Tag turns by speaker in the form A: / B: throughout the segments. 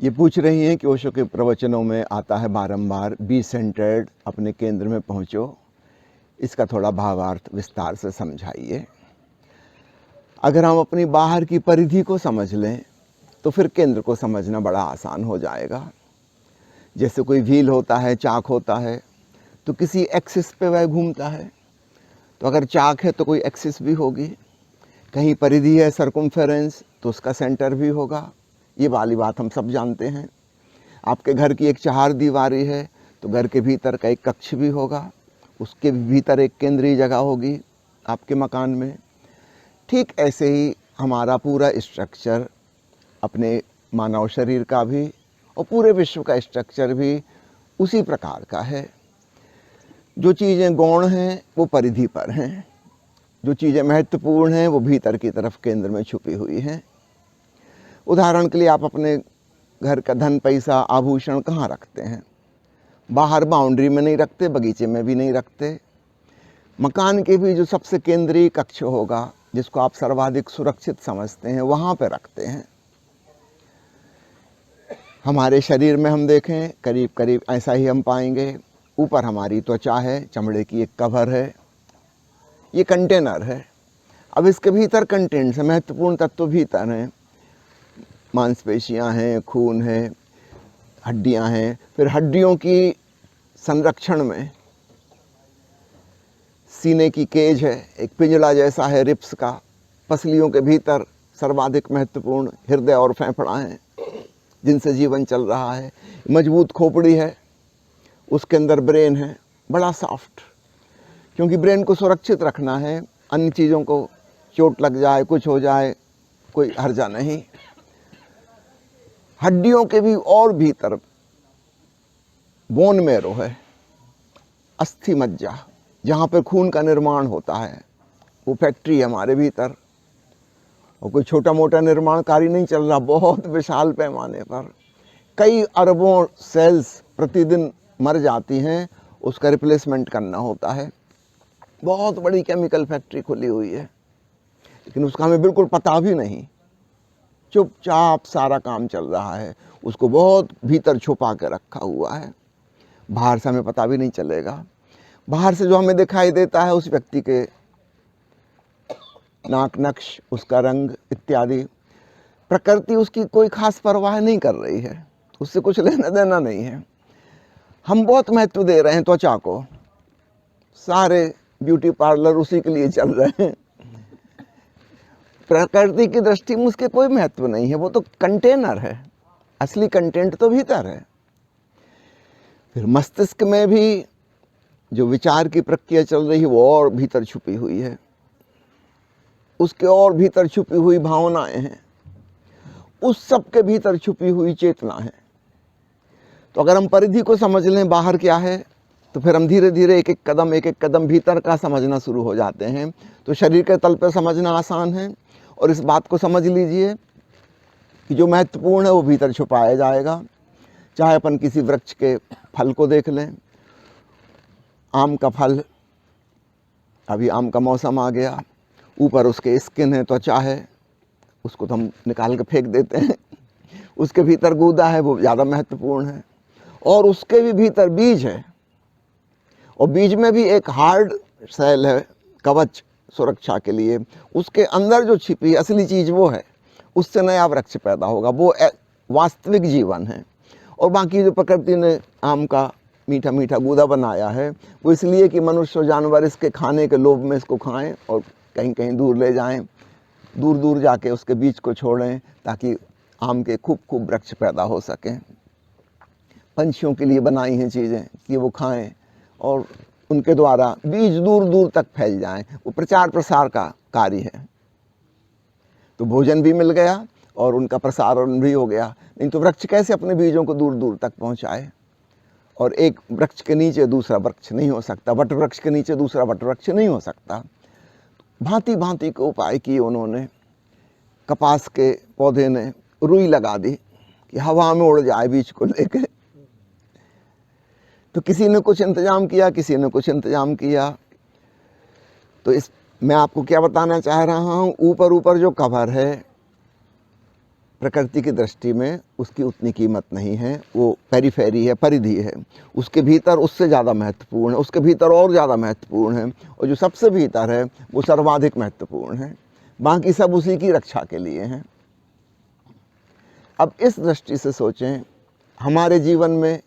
A: ये पूछ रही हैं कि ओशो के प्रवचनों में आता है बारंबार बी सेंटर्ड, अपने केंद्र में पहुंचो। इसका थोड़ा भावार्थ विस्तार से समझाइए। अगर हम अपनी बाहर की परिधि को समझ लें तो फिर केंद्र को समझना बड़ा आसान हो जाएगा। जैसे कोई व्हील होता है, चाक होता है, तो किसी एक्सिस पे वह घूमता है। तो अगर चाक है तो कोई एक्सिस भी होगी, कहीं परिधि है सर्कम्फेरेंस तो उसका सेंटर भी होगा। ये वाली बात हम सब जानते हैं। आपके घर की एक चार दीवारी है तो घर के भीतर का एक कक्ष भी होगा, उसके भीतर एक केंद्रीय जगह होगी आपके मकान में। ठीक ऐसे ही हमारा पूरा स्ट्रक्चर, अपने मानव शरीर का भी और पूरे विश्व का स्ट्रक्चर भी उसी प्रकार का है। जो चीज़ें गौण हैं वो परिधि पर हैं, जो चीज़ें महत्वपूर्ण हैं वो भीतर की तरफ केंद्र में छुपी हुई हैं। उदाहरण के लिए आप अपने घर का धन, पैसा, आभूषण कहाँ रखते हैं? बाहर बाउंड्री में नहीं रखते, बगीचे में भी नहीं रखते। मकान के भी जो सबसे केंद्रीय कक्ष होगा, जिसको आप सर्वाधिक सुरक्षित समझते हैं, वहाँ पे रखते हैं। हमारे शरीर में हम देखें करीब करीब ऐसा ही हम पाएंगे। ऊपर हमारी त्वचा है, चमड़े की एक कवर है, ये कंटेनर है। अब इसके भीतर कंटेंट्स हैं, महत्वपूर्ण तत्व भीतर हैं। मांसपेशियां हैं, खून है, हड्डियां हैं। फिर हड्डियों की संरक्षण में सीने की केज है, एक पिंजड़ा जैसा है रिब्स का। पसलियों के भीतर सर्वाधिक महत्वपूर्ण हृदय और फेफड़ा हैं, जिनसे जीवन चल रहा है। मजबूत खोपड़ी है, उसके अंदर ब्रेन है, बड़ा सॉफ्ट, क्योंकि ब्रेन को सुरक्षित रखना है। अन्य चीज़ों को चोट लग जाए, कुछ हो जाए, कोई हर्जा नहीं। हड्डियों के भी और भीतर बोन मैरो है, अस्थि मज्जा, जहाँ पर खून का निर्माण होता है। वो फैक्ट्री है हमारे भीतर, और कोई छोटा मोटा निर्माण कार्य नहीं चल रहा, बहुत विशाल पैमाने पर कई अरबों सेल्स प्रतिदिन मर जाती हैं, उसका रिप्लेसमेंट करना होता है। बहुत बड़ी केमिकल फैक्ट्री खुली हुई है, लेकिन उसका हमें बिल्कुल पता भी नहीं। चुपचाप सारा काम चल रहा है, उसको बहुत भीतर छुपा के रखा हुआ है। बाहर से हमें पता भी नहीं चलेगा। बाहर से जो हमें दिखाई देता है उस व्यक्ति के नाक नक्श, उसका रंग इत्यादि, प्रकृति उसकी कोई खास परवाह नहीं कर रही है, उससे कुछ लेना देना नहीं है। हम बहुत महत्व दे रहे हैं त्वचा को, सारे ब्यूटी पार्लर उसी के लिए चल रहे हैं। प्रकृति की दृष्टि में उसके कोई महत्व नहीं है, वो तो कंटेनर है, असली कंटेंट तो भीतर है। फिर मस्तिष्क में भी जो विचार की प्रक्रिया चल रही है वो और भीतर छुपी हुई है, उसके और भीतर छुपी हुई भावनाएं हैं, उस सब के भीतर छुपी हुई चेतना है। तो अगर हम परिधि को समझ लें बाहर क्या है, तो फिर हम धीरे धीरे एक एक कदम भीतर का समझना शुरू हो जाते हैं। तो शरीर के तल पर समझना आसान है, और इस बात को समझ लीजिए कि जो महत्वपूर्ण है वो भीतर छुपाया जाएगा। चाहे अपन किसी वृक्ष के फल को देख लें, आम का फल, अभी आम का मौसम आ गया, ऊपर उसके स्किन है, त्वचा है, उसको तो हम निकाल के फेंक देते हैं। उसके भीतर गूदा है, वो ज़्यादा महत्वपूर्ण है। और उसके भी भीतर बीज है, और बीज में भी एक हार्ड सेल है, कवच सुरक्षा के लिए। उसके अंदर जो छिपी असली चीज़ वो है, उससे नया वृक्ष पैदा होगा, वो वास्तविक जीवन है। और बाकी जो प्रकृति ने आम का मीठा मीठा गूदा बनाया है, वो इसलिए कि मनुष्य और जानवर इसके खाने के लोभ में इसको खाएं और कहीं कहीं दूर ले जाएं, दूर दूर जाके उसके बीज को छोड़ें, ताकि आम के खूब खूब वृक्ष पैदा हो सकें। पंछियों के लिए बनाई हैं चीज़ें कि वो खाएं और उनके द्वारा बीज दूर दूर तक फैल जाएं, वो प्रचार प्रसार का कार्य है। तो भोजन भी मिल गया और उनका प्रसारण भी हो गया। नहीं तो वृक्ष कैसे अपने बीजों को दूर दूर तक पहुंचाए? और एक वृक्ष के नीचे दूसरा वृक्ष नहीं हो सकता, वट वृक्ष के नीचे दूसरा वट वृक्ष नहीं हो सकता। भांति भांति के उपाय किए उन्होंने। कपास के पौधे ने रुई लगा दी कि हवा में उड़ जाए बीज को लेकर। तो किसी ने कुछ इंतजाम किया, किसी ने कुछ इंतजाम किया। तो इस मैं आपको क्या बताना चाह रहा हूँ, ऊपर ऊपर जो कवर है प्रकृति की दृष्टि में उसकी उतनी कीमत नहीं है, वो पेरीफेरी है, परिधि है। उसके भीतर उससे ज़्यादा महत्वपूर्ण है, उसके भीतर और ज़्यादा महत्वपूर्ण है, और जो सबसे भीतर है वो सर्वाधिक महत्वपूर्ण है। बाकी सब उसी की रक्षा के लिए हैं। अब इस दृष्टि से सोचें, हमारे जीवन में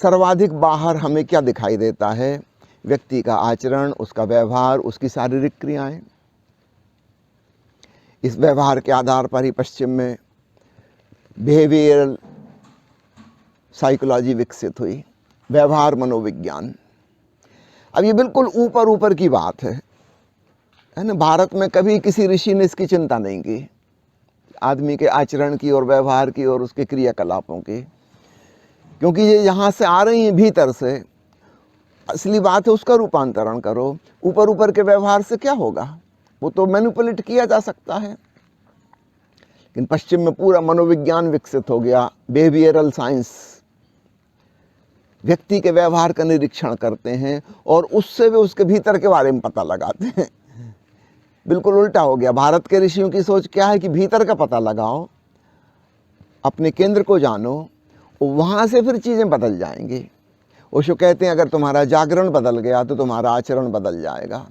A: सर्वाधिक बाहर हमें क्या दिखाई देता है? व्यक्ति का आचरण, उसका व्यवहार, उसकी शारीरिक क्रियाएं। इस व्यवहार के आधार पर ही पश्चिम में बिहेवियरल साइकोलॉजी विकसित हुई, व्यवहार मनोविज्ञान। अब ये बिल्कुल ऊपर ऊपर की बात है ना। भारत में कभी किसी ऋषि ने इसकी चिंता नहीं की, आदमी के आचरण की और व्यवहार की और उसके क्रियाकलापों की, क्योंकि ये यहाँ से आ रही हैं भीतर से। असली बात है उसका रूपांतरण करो। ऊपर ऊपर के व्यवहार से क्या होगा? वो तो मैनिपुलेट किया जा सकता है। लेकिन पश्चिम में पूरा मनोविज्ञान विकसित हो गया, बिहेवियरल साइंस। व्यक्ति के व्यवहार का निरीक्षण करते हैं और उससे वे उसके भीतर के बारे में पता लगाते हैं। बिल्कुल उल्टा हो गया। भारत के ऋषियों की सोच क्या है कि भीतर का पता लगाओ, अपने केंद्र को जानो, वहाँ से फिर चीज़ें बदल जाएंगी। ओशो कहते हैं अगर तुम्हारा जागरण बदल गया तो तुम्हारा आचरण बदल जाएगा।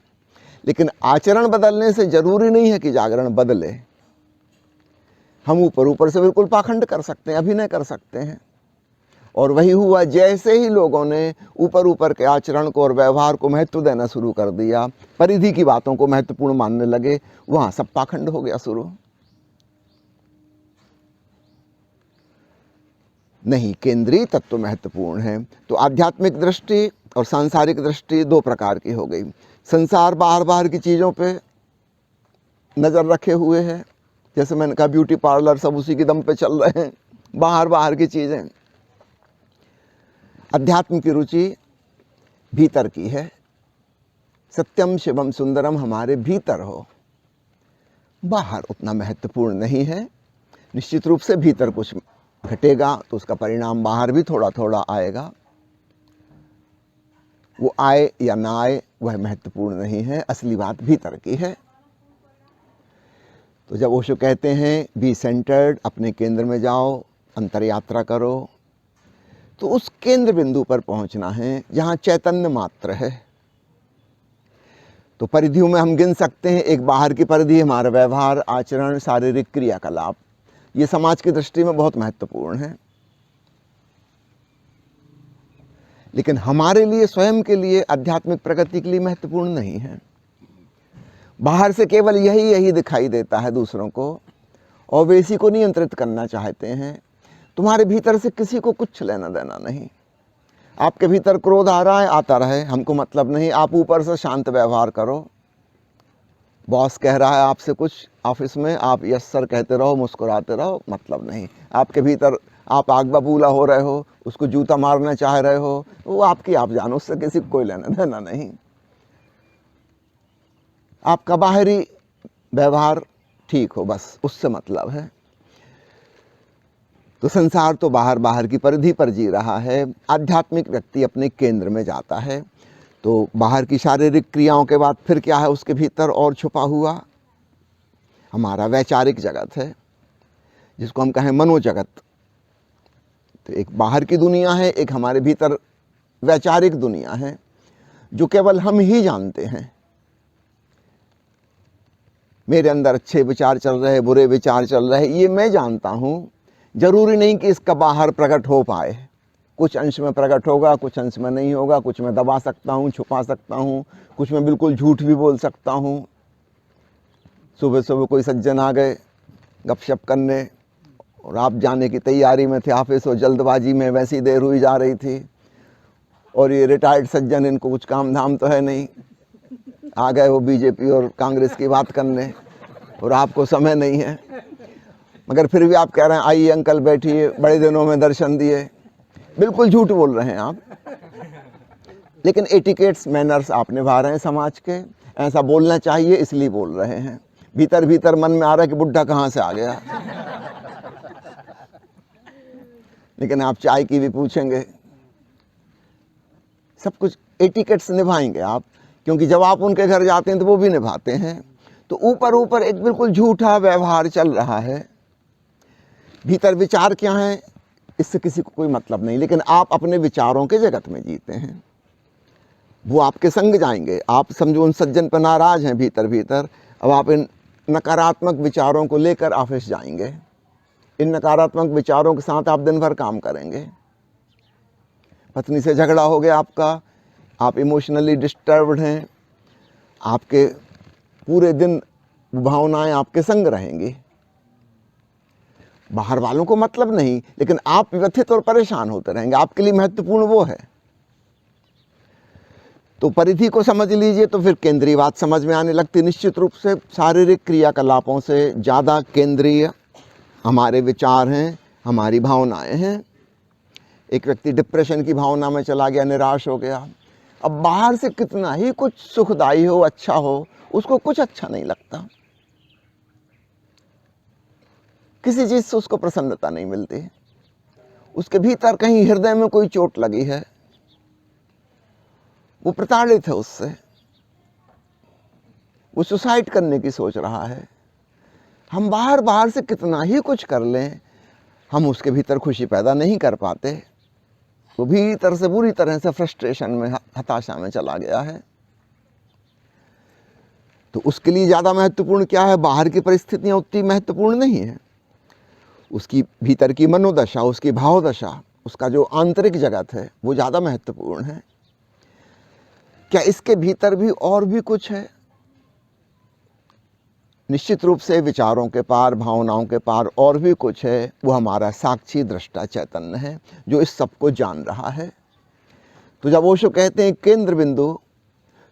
A: लेकिन आचरण बदलने से जरूरी नहीं है कि जागरण बदले। हम ऊपर ऊपर से बिल्कुल पाखंड कर सकते हैं, अभिनय कर सकते हैं। और वही हुआ, जैसे ही लोगों ने ऊपर ऊपर के आचरण को और व्यवहार को महत्व देना शुरू कर दिया, परिधि की बातों को महत्वपूर्ण मानने लगे, वहां सब पाखंड हो गया शुरू। नहीं, केंद्रीय तत्व महत्वपूर्ण है। तो आध्यात्मिक दृष्टि और सांसारिक दृष्टि दो प्रकार की हो गई। संसार बाहर बाहर की चीज़ों पे नज़र रखे हुए है, जैसे मैंने कहा ब्यूटी पार्लर सब उसी के दम पे चल रहे हैं, बाहर बाहर की चीज़ें। अध्यात्म की रुचि भीतर की है। सत्यम शिवम सुंदरम हमारे भीतर हो, बाहर उतना महत्वपूर्ण नहीं है। निश्चित रूप से भीतर कुछ घटेगा तो उसका परिणाम बाहर भी थोड़ा थोड़ा आएगा। वो आए या ना आए वह महत्वपूर्ण नहीं है, असली बात भीतर की है। तो जब ओशो कहते हैं बी सेंटर्ड, अपने केंद्र में जाओ, अंतर यात्रा करो, तो उस केंद्र बिंदु पर पहुंचना है जहां चैतन्य मात्र है। तो परिधियों में हम गिन सकते हैं, एक बाहर की परिधि हमारा व्यवहार, आचरण, शारीरिक क्रियाकलाप। ये समाज की दृष्टि में बहुत महत्वपूर्ण है। लेकिन हमारे लिए, स्वयं के लिए, आध्यात्मिक प्रगति के लिए महत्वपूर्ण नहीं है। बाहर से केवल यही दिखाई देता है दूसरों को, और वे इसी को नियंत्रित करना चाहते हैं। तुम्हारे भीतर से किसी को कुछ लेना देना नहीं। आपके भीतर क्रोध आ रहा है, आता रहे, हमको मतलब नहीं। आप ऊपर से शांत व्यवहार करो। बॉस कह रहा है आपसे कुछ ऑफिस में, आप यस सर कहते रहो, मुस्कुराते रहो, मतलब नहीं। आपके भीतर आप आग बबूला हो रहे हो, उसको जूता मारना चाह रहे हो, वो आपकी आप जानो, उससे किसी को कोई लेना देना नहीं। आपका बाहरी व्यवहार ठीक हो, बस उससे मतलब है। तो संसार तो बाहर बाहर की परिधि पर जी रहा है, आध्यात्मिक व्यक्ति अपने केंद्र में जाता है। तो बाहर की शारीरिक क्रियाओं के बाद फिर क्या है उसके भीतर और छुपा हुआ? हमारा वैचारिक जगत है, जिसको हम कहें मनोजगत। तो एक बाहर की दुनिया है, एक हमारे भीतर वैचारिक दुनिया है, जो केवल हम ही जानते हैं। मेरे अंदर अच्छे विचार चल रहे, बुरे विचार चल रहे, ये मैं जानता हूँ। जरूरी नहीं कि इसका बाहर प्रकट हो पाए। कुछ अंश में प्रकट होगा, कुछ अंश में नहीं होगा। कुछ मैं दबा सकता हूँ, छुपा सकता हूँ, कुछ मैं बिल्कुल झूठ भी बोल सकता हूँ। सुबह सुबह कोई सज्जन आ गए गपशप करने, और आप जाने की तैयारी में थे ऑफिस, और जल्दबाजी में वैसी देर हुई जा रही थी, और ये रिटायर्ड सज्जन, इनको कुछ काम धाम तो है नहीं, आ गए वो बीजेपी और कांग्रेस की बात करने, और आपको समय नहीं है। मगर फिर भी आप कह रहे हैं आइए अंकल बैठिए, बड़े दिनों में दर्शन दिए। बिल्कुल झूठ बोल रहे हैं आप। लेकिन एटिकेट्स, मैनर्स आप निभा रहे हैं समाज के। ऐसा बोलना चाहिए इसलिए बोल रहे हैं। भीतर भीतर मन में आ रहा है कि बुढ़ा कहाँ से आ गया। लेकिन आप चाय की भी पूछेंगे, सब कुछ एटिकेट्स निभाएंगे आप, क्योंकि जब आप उनके घर जाते हैं तो वो भी निभाते हैं। तो ऊपर ऊपर एक बिल्कुल झूठा व्यवहार चल रहा है, भीतर विचार क्या हैं इससे किसी को कोई मतलब नहीं, लेकिन आप अपने विचारों के जगत में जीते हैं, वो आपके संग जाएंगे। आप समझो उन सज्जन पर नाराज हैं भीतर भीतर, अब आप इन नकारात्मक विचारों को लेकर ऑफिस जाएंगे, इन नकारात्मक विचारों के साथ आप दिन भर काम करेंगे। पत्नी से झगड़ा हो गया आपका, आप इमोशनली डिस्टर्ब्ड हैं, आपके पूरे दिन भावनाएं आपके संग रहेंगी। बाहर वालों को मतलब नहीं, लेकिन आप व्यथित और परेशान होते रहेंगे। आपके लिए महत्वपूर्ण वो है। तो परिधि को समझ लीजिए तो फिर केंद्रीय बात समझ में आने लगती। निश्चित रूप से शारीरिक क्रियाकलापों से ज़्यादा केंद्रीय हमारे विचार हैं, हमारी भावनाएं हैं। एक व्यक्ति डिप्रेशन की भावना में चला गया, निराश हो गया, अब बाहर से कितना ही कुछ सुखदाई हो, अच्छा हो, उसको कुछ अच्छा नहीं लगता, किसी चीज़ से उसको प्रसन्नता नहीं मिलती। उसके भीतर कहीं हृदय में कोई चोट लगी है, वो प्रताड़ित है उससे, वो सुसाइड करने की सोच रहा है। हम बाहर से कितना ही कुछ कर लें, हम उसके भीतर खुशी पैदा नहीं कर पाते। वो भीतर से बुरी तरह से फ्रस्ट्रेशन में, हताशा में चला गया है। तो उसके लिए ज़्यादा महत्वपूर्ण क्या है? बाहर की परिस्थितियाँ उतनी महत्वपूर्ण नहीं है, उसकी भीतर की मनोदशा, उसकी भावदशा, उसका जो आंतरिक जगत है वो ज़्यादा महत्वपूर्ण है। क्या इसके भीतर भी और भी कुछ है? निश्चित रूप से विचारों के पार, भावनाओं के पार और भी कुछ है। वो हमारा साक्षी दृष्टा चैतन्य है जो इस सब को जान रहा है। तो जब ओशो कहते हैं केंद्र बिंदु,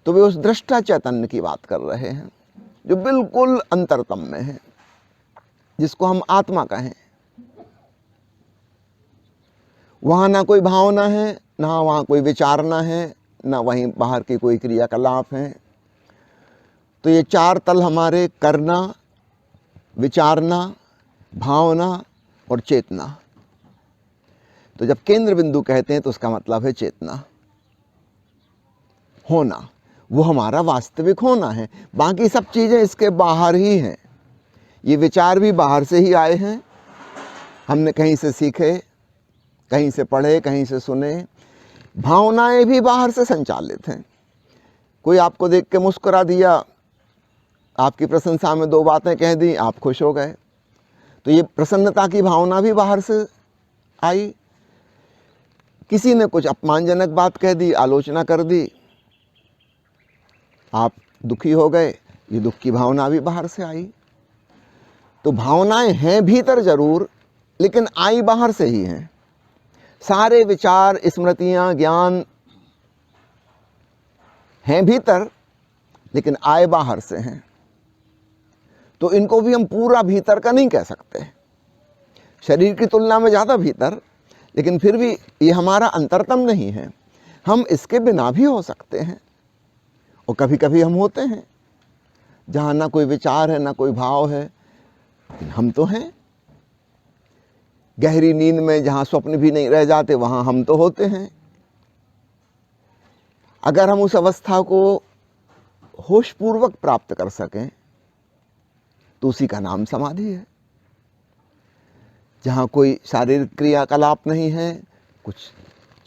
A: तो वे उस दृष्टा चैतन्य की बात कर रहे हैं जो बिल्कुल अंतरतम में है, जिसको हम आत्मा कहें। वहाँ ना कोई भावना है, ना वहाँ कोई विचारना है, ना वहीं बाहर की कोई क्रियाकलाप है। तो ये चार तल हमारे करना, विचारना, भावना और चेतना। तो जब केंद्र बिंदु कहते हैं तो उसका मतलब है चेतना, होना। वो हमारा वास्तविक होना है। बाकी सब चीज़ें इसके बाहर ही हैं। ये विचार भी बाहर से ही आए हैं, हमने कहीं से सीखे, कहीं से पढ़े, कहीं से सुने। भावनाएं भी बाहर से संचालित हैं। कोई आपको देख के मुस्कुरा दिया, आपकी प्रशंसा में दो बातें कह दी, आप खुश हो गए, तो ये प्रसन्नता की भावना भी बाहर से आई। किसी ने कुछ अपमानजनक बात कह दी, आलोचना कर दी, आप दुखी हो गए, ये दुख की भावना भी बाहर से आई। तो भावनाएं हैं भीतर जरूर, लेकिन आई बाहर से ही हैं। सारे विचार, स्मृतियां, ज्ञान हैं भीतर, लेकिन आए बाहर से हैं। तो इनको भी हम पूरा भीतर का नहीं कह सकते, शरीर की तुलना में ज़्यादा भीतर, लेकिन फिर भी ये हमारा अंतरतम नहीं है। हम इसके बिना भी हो सकते हैं, और कभी कभी हम होते हैं जहाँ ना कोई विचार है, ना कोई भाव है, लेकिन हम तो हैं। गहरी नींद में जहाँ स्वप्न भी नहीं रह जाते, वहाँ हम तो होते हैं। अगर हम उस अवस्था को होशपूर्वक प्राप्त कर सकें तो उसी का नाम समाधि है, जहाँ कोई शारीरिक क्रियाकलाप नहीं है, कुछ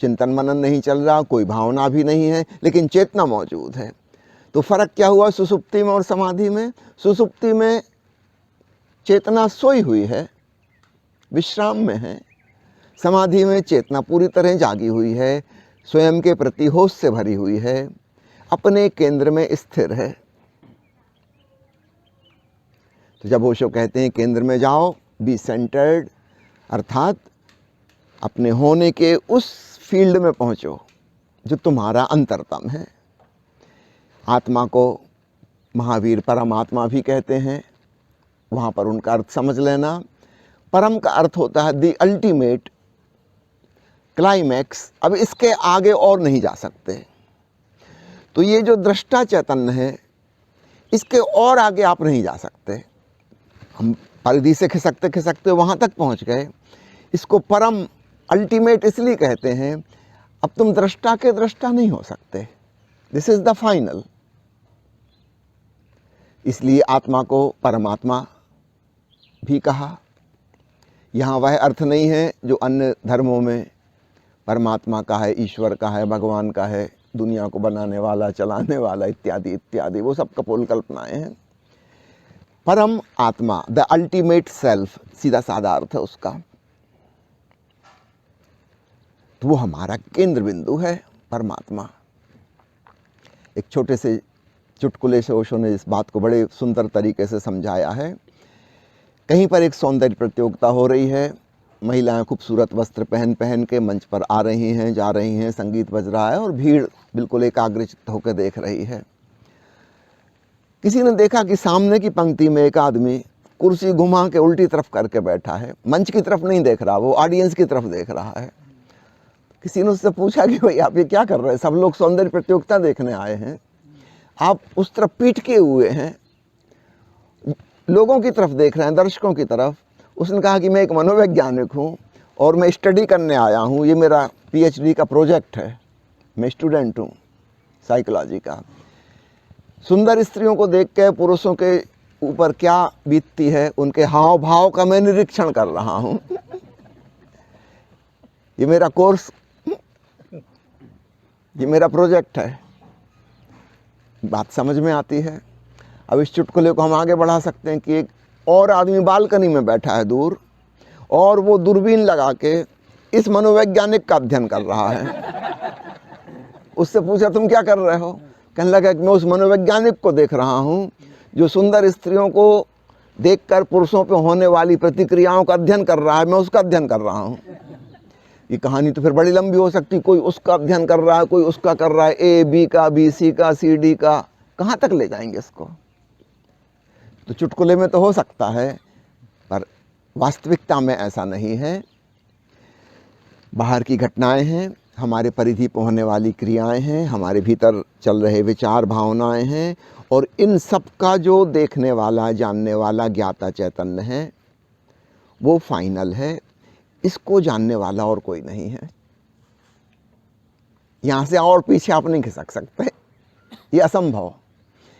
A: चिंतन मनन नहीं चल रहा, कोई भावना भी नहीं है, लेकिन चेतना मौजूद है। तो फर्क क्या हुआ सुषुप्ति में और समाधि में? सुषुप्ति में चेतना सोई हुई है, विश्राम में है। समाधि में चेतना पूरी तरह जागी हुई है, स्वयं के प्रति होश से भरी हुई है, अपने केंद्र में स्थिर है। तो जब ओशो कहते हैं केंद्र में जाओ, बी सेंटर्ड, अर्थात अपने होने के उस फील्ड में पहुंचो जो तुम्हारा अंतरतम है। आत्मा को महावीर परमात्मा भी कहते हैं, वहाँ पर उनका अर्थ समझ लेना। परम का अर्थ होता है दी अल्टीमेट, क्लाइमैक्स। अब इसके आगे और नहीं जा सकते। तो ये जो दृष्टा चैतन्य है, इसके और आगे आप नहीं जा सकते। हम परिधि से खिसकते खिसकते वहाँ तक पहुँच गए। इसको परम, अल्टीमेट इसलिए कहते हैं, अब तुम दृष्टा के दृष्टा नहीं हो सकते। This is the final. इसलिए आत्मा को परमात्मा भी कहा। यहाँ वह अर्थ नहीं है जो अन्य धर्मों में परमात्मा का है, ईश्वर का है, भगवान का है, दुनिया को बनाने वाला, चलाने वाला इत्यादि इत्यादि, वो सब कपोल कल्पनाएं हैं। परम आत्मा, द अल्टीमेट सेल्फ, सीधा साधा अर्थ है उसका। तो वो हमारा केंद्र बिंदु है, परमात्मा। एक छोटे से चुटकुले से ओशो ने इस बात को बड़े सुंदर तरीके से समझाया है। कहीं पर एक सौंदर्य प्रतियोगिता हो रही है, महिलाएं खूबसूरत वस्त्र पहन पहन के मंच पर आ रही हैं, जा रही हैं, संगीत बज रहा है और भीड़ बिल्कुल एकाग्रचित्त होकर देख रही है। किसी ने देखा कि सामने की पंक्ति में एक आदमी कुर्सी घुमा के उल्टी तरफ करके बैठा है, मंच की तरफ नहीं देख रहा, वो ऑडियंस की तरफ देख रहा है। किसी ने उससे पूछा कि भाई आप ये क्या कर रहे हैं, सब लोग सौंदर्य प्रतियोगिता देखने आए हैं, आप उस तरफ पीठ किए हुए हैं, लोगों की तरफ देख रहे हैं, दर्शकों की तरफ। उसने कहा कि मैं एक मनोवैज्ञानिक हूँ और मैं स्टडी करने आया हूँ, ये मेरा पीएचडी का प्रोजेक्ट है, मैं स्टूडेंट हूँ साइकोलॉजी का। सुंदर स्त्रियों को देख के पुरुषों के ऊपर क्या बीतती है, उनके हाव भाव का मैं निरीक्षण कर रहा हूँ। ये मेरा कोर्स, ये मेरा प्रोजेक्ट है। बात समझ में आती है। अब इस चुटकुले को हम आगे बढ़ा सकते हैं कि एक और आदमी बालकनी में बैठा है दूर, और वो दूरबीन लगा के इस मनोवैज्ञानिक का अध्ययन कर रहा है। उससे पूछा तुम क्या कर रहे हो? कहने लगा कि मैं उस मनोवैज्ञानिक को देख रहा हूँ जो सुंदर स्त्रियों को देखकर पुरुषों पे होने वाली प्रतिक्रियाओं का अध्ययन कर रहा है, मैं उसका अध्ययन कर रहा हूँ। ये कहानी तो फिर बड़ी लंबी हो सकती, कोई उसका अध्ययन कर रहा है, कोई उसका कर रहा है, ए बी का, बी सी का, सी डी का, कहाँ तक ले जाएंगे इसको? तो चुटकुले में तो हो सकता है, पर वास्तविकता में ऐसा नहीं है। बाहर की घटनाएं हैं, हमारे परिधि पर होने वाली क्रियाएं हैं, हमारे भीतर चल रहे विचार भावनाएं हैं, और इन सब का जो देखने वाला, जानने वाला ज्ञाता चैतन्य है, वो फाइनल है। इसको जानने वाला और कोई नहीं है। यहाँ से और पीछे आप नहीं खिसक सकते, ये असंभव,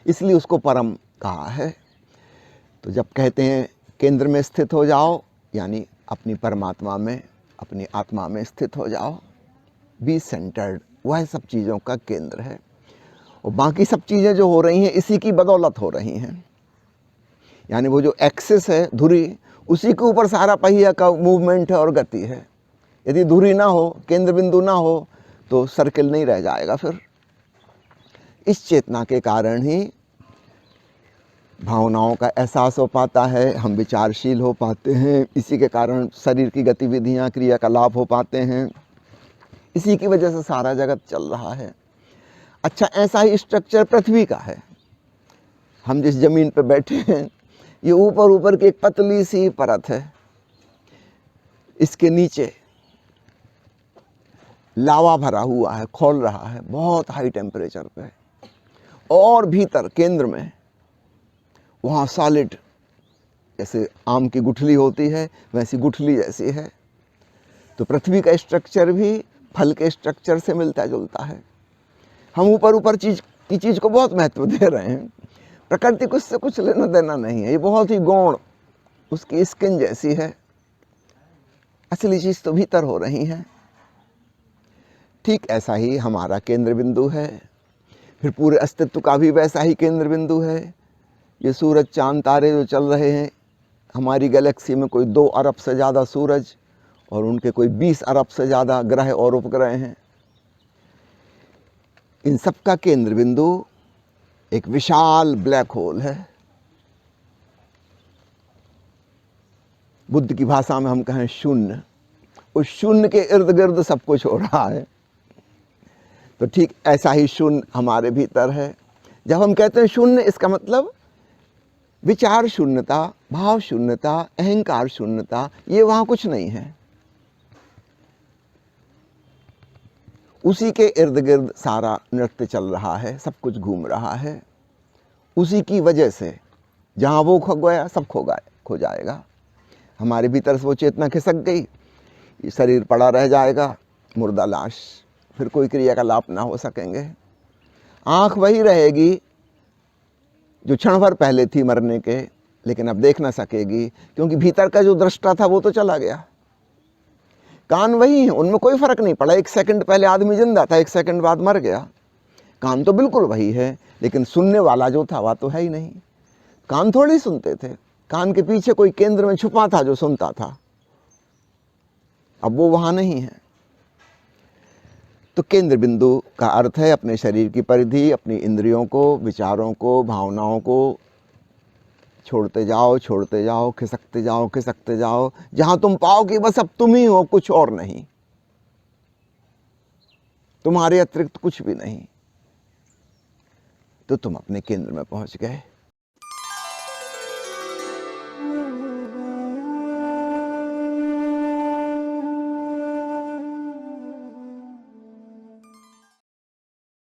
A: इसलिए उसको परम कहा है। तो जब कहते हैं केंद्र में स्थित हो जाओ, यानी अपनी परमात्मा में, अपनी आत्मा में स्थित हो जाओ, बी सेंटर्ड, वह सब चीज़ों का केंद्र है। और बाकी सब चीज़ें जो हो रही हैं इसी की बदौलत हो रही हैं। यानी वो जो एक्सिस है, धुरी, उसी के ऊपर सारा पहिया का मूवमेंट है और गति है। यदि धुरी ना हो, केंद्र बिंदु ना हो, तो सर्किल नहीं रह जाएगा। फिर इस चेतना के कारण ही भावनाओं का एहसास हो पाता है, हम विचारशील हो पाते हैं, इसी के कारण शरीर की गतिविधियाँ, क्रियाकलाप हो पाते हैं, इसी की वजह से सारा जगत चल रहा है। अच्छा, ऐसा ही स्ट्रक्चर पृथ्वी का है। हम जिस जमीन पर बैठे हैं, ये ऊपर ऊपर की एक पतली सी परत है, इसके नीचे लावा भरा हुआ है, खौल रहा है बहुत हाई टेम्परेचर पे, और भीतर केंद्र में वहाँ सॉलिड, जैसे आम की गुठली होती है वैसी गुठली जैसी है। तो पृथ्वी का स्ट्रक्चर भी फल के स्ट्रक्चर से मिलता जुलता है। हम ऊपर ऊपर चीज़ को बहुत महत्व दे रहे हैं, प्रकृति को उससे कुछ लेना देना नहीं है, ये बहुत ही गौण, उसकी स्किन जैसी है, असली चीज़ तो भीतर हो रही है। ठीक ऐसा ही हमारा केंद्र बिंदु है, फिर पूरे अस्तित्व का भी वैसा ही केंद्र बिंदु है। ये सूरज, चांद, तारे जो चल रहे हैं, हमारी गैलेक्सी में कोई 2 अरब से ज़्यादा सूरज और उनके कोई 20 अरब से ज़्यादा ग्रह और उपग्रह हैं। इन सब का केंद्र बिंदु एक विशाल ब्लैक होल है। बुद्ध की भाषा में हम कहें शून्य, उस शून्य के इर्द गिर्द सब कुछ हो रहा है। तो ठीक ऐसा ही शून्य हमारे भीतर है। जब हम कहते हैं शून्य, इसका मतलब विचार शून्यता, भाव शून्यता, अहंकार शून्यता, ये वहाँ कुछ नहीं है। उसी के इर्द गिर्द सारा नृत्य चल रहा है, सब कुछ घूम रहा है। उसी की वजह से जहाँ वो खो गया, सब खो जाएगा। हमारे भीतर से वो चेतना खिसक गई, ये शरीर पड़ा रह जाएगा, मुर्दा लाश, फिर कोई क्रियाकलाप ना हो सकेंगे। आँख वही रहेगी जो क्षण भर पहले थी मरने के, लेकिन अब देख ना सकेगी, क्योंकि भीतर का जो दृष्टा था वो तो चला गया। कान वही है, उनमें कोई फर्क नहीं पड़ा। 1 सेकंड पहले आदमी जिंदा था, 1 सेकंड बाद मर गया। कान तो बिल्कुल वही है, लेकिन सुनने वाला जो था वह तो है ही नहीं। कान थोड़ी सुनते थे, कान के पीछे कोई केंद्र में छुपा था जो सुनता था, अब वो वहां नहीं है। तो केंद्र बिंदु का अर्थ है अपने शरीर की परिधि, अपनी इंद्रियों को, विचारों को, भावनाओं को छोड़ते जाओ, खिसकते जाओ, जहां तुम पाओ कि बस अब तुम ही हो, कुछ और नहीं, तुम्हारे अतिरिक्त कुछ भी नहीं, तो तुम अपने केंद्र में पहुंच गए।